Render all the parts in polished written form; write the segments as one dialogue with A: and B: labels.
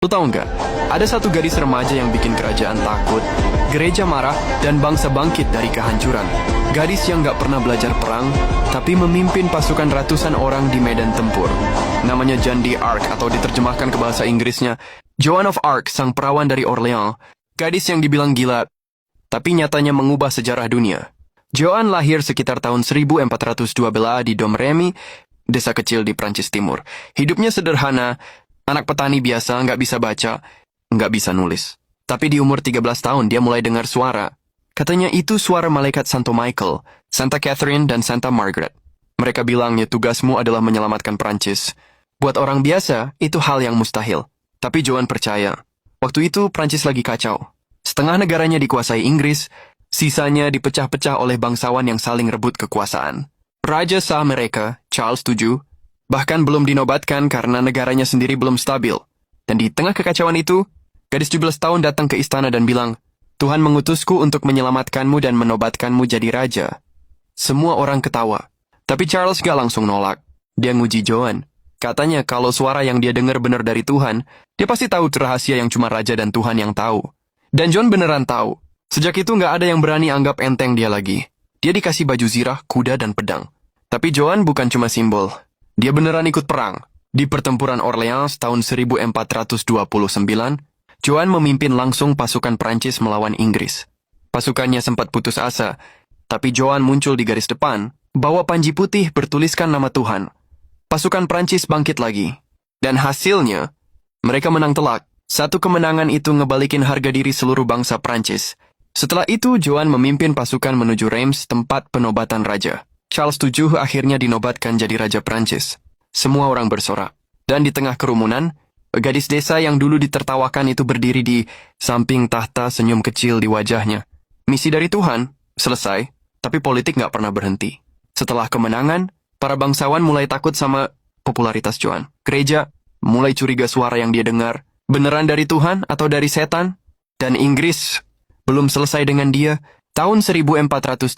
A: Lo tau nggak? Ada satu gadis remaja yang bikin kerajaan takut, gereja marah, dan bangsa bangkit dari kehancuran. Gadis yang nggak pernah belajar perang, tapi memimpin pasukan ratusan orang di medan tempur. Namanya Jeanne d'Arc, atau diterjemahkan ke bahasa Inggrisnya Joan of Arc, sang perawan dari Orleans. Gadis yang dibilang gila, tapi nyatanya mengubah sejarah dunia. Joan lahir sekitar tahun 1412 di Domremy, desa kecil di Prancis Timur. Hidupnya sederhana, anak petani biasa, nggak bisa baca, nggak bisa nulis. Tapi di umur 13 tahun dia mulai dengar suara. Katanya itu suara malaikat Santo Michael, Santa Catherine, dan Santa Margaret. Mereka bilangnya tugasmu adalah menyelamatkan Prancis. Buat orang biasa, itu hal yang mustahil. Tapi Joan percaya. Waktu itu Prancis lagi kacau. Setengah negaranya dikuasai Inggris, sisanya dipecah-pecah oleh bangsawan yang saling rebut kekuasaan. Raja sah mereka, Charles VII, bahkan belum dinobatkan karena negaranya sendiri belum stabil. Dan di tengah kekacauan itu, gadis 17 tahun datang ke istana dan bilang, Tuhan mengutusku untuk menyelamatkanmu dan menobatkanmu jadi raja. Semua orang ketawa. Tapi Charles gak langsung nolak. Dia nguji Joan. Katanya kalau suara yang dia dengar benar dari Tuhan, dia pasti tahu rahasia yang cuma raja dan Tuhan yang tahu. Dan Joan beneran tahu. Sejak itu gak ada yang berani anggap enteng dia lagi. Dia dikasih baju zirah, kuda, dan pedang. Tapi Joan bukan cuma simbol. Dia beneran ikut perang. Di pertempuran Orleans tahun 1429, Joan memimpin langsung pasukan Prancis melawan Inggris. Pasukannya sempat putus asa, tapi Joan muncul di garis depan, bawa panji putih bertuliskan nama Tuhan. Pasukan Prancis bangkit lagi. Dan hasilnya, mereka menang telak. Satu kemenangan itu ngebalikin harga diri seluruh bangsa Prancis. Setelah itu, Joan memimpin pasukan menuju Reims, tempat penobatan raja. Charles VII akhirnya dinobatkan jadi raja Prancis. Semua orang bersorak. Dan di tengah kerumunan, gadis desa yang dulu ditertawakan itu berdiri di samping tahta, senyum kecil di wajahnya. Misi dari Tuhan selesai, tapi politik nggak pernah berhenti. Setelah kemenangan, para bangsawan mulai takut sama popularitas Joan. Gereja mulai curiga suara yang dia dengar. Beneran dari Tuhan atau dari setan? Dan Inggris belum selesai dengan dia. Tahun 1430,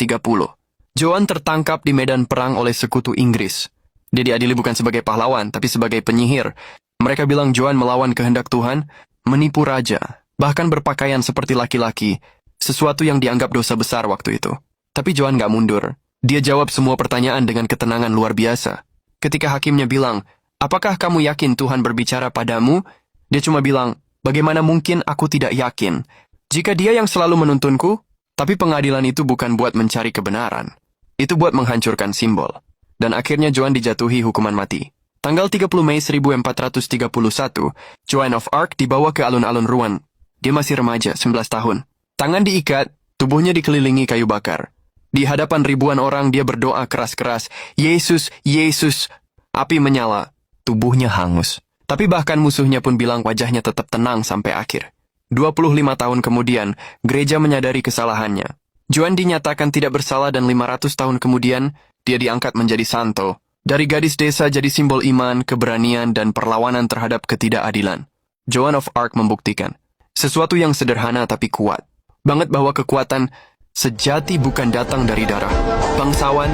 A: Joan tertangkap di medan perang oleh sekutu Inggris. Dia diadili bukan sebagai pahlawan, tapi sebagai penyihir. Mereka bilang Joan melawan kehendak Tuhan, menipu raja, bahkan berpakaian seperti laki-laki, sesuatu yang dianggap dosa besar waktu itu. Tapi Joan gak mundur. Dia jawab semua pertanyaan dengan ketenangan luar biasa. Ketika hakimnya bilang, apakah kamu yakin Tuhan berbicara padamu? Dia cuma bilang, bagaimana mungkin aku tidak yakin? Jika dia yang selalu menuntunku, tapi pengadilan itu bukan buat mencari kebenaran. Itu buat menghancurkan simbol. Dan akhirnya Joan dijatuhi hukuman mati. Tanggal 30 Mei 1431, Joan of Arc dibawa ke alun-alun Rouen. Dia masih remaja, 11 tahun. Tangan diikat, tubuhnya dikelilingi kayu bakar. Di hadapan ribuan orang dia berdoa keras-keras, Yesus, Yesus. Api menyala, tubuhnya hangus. Tapi bahkan musuhnya pun bilang wajahnya tetap tenang sampai akhir. 25 tahun kemudian, gereja menyadari kesalahannya. Joan dinyatakan tidak bersalah dan 500 tahun kemudian, dia diangkat menjadi santo. Dari gadis desa jadi simbol iman, keberanian, dan perlawanan terhadap ketidakadilan. Joan of Arc membuktikan sesuatu yang sederhana tapi kuat. Banget bahwa kekuatan sejati bukan datang dari darah. Bangsawan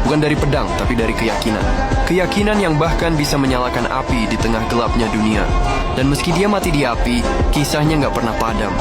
A: bukan dari pedang tapi dari keyakinan. Keyakinan yang bahkan bisa menyalakan api di tengah gelapnya dunia. Dan meski dia mati di api, kisahnya nggak pernah padam.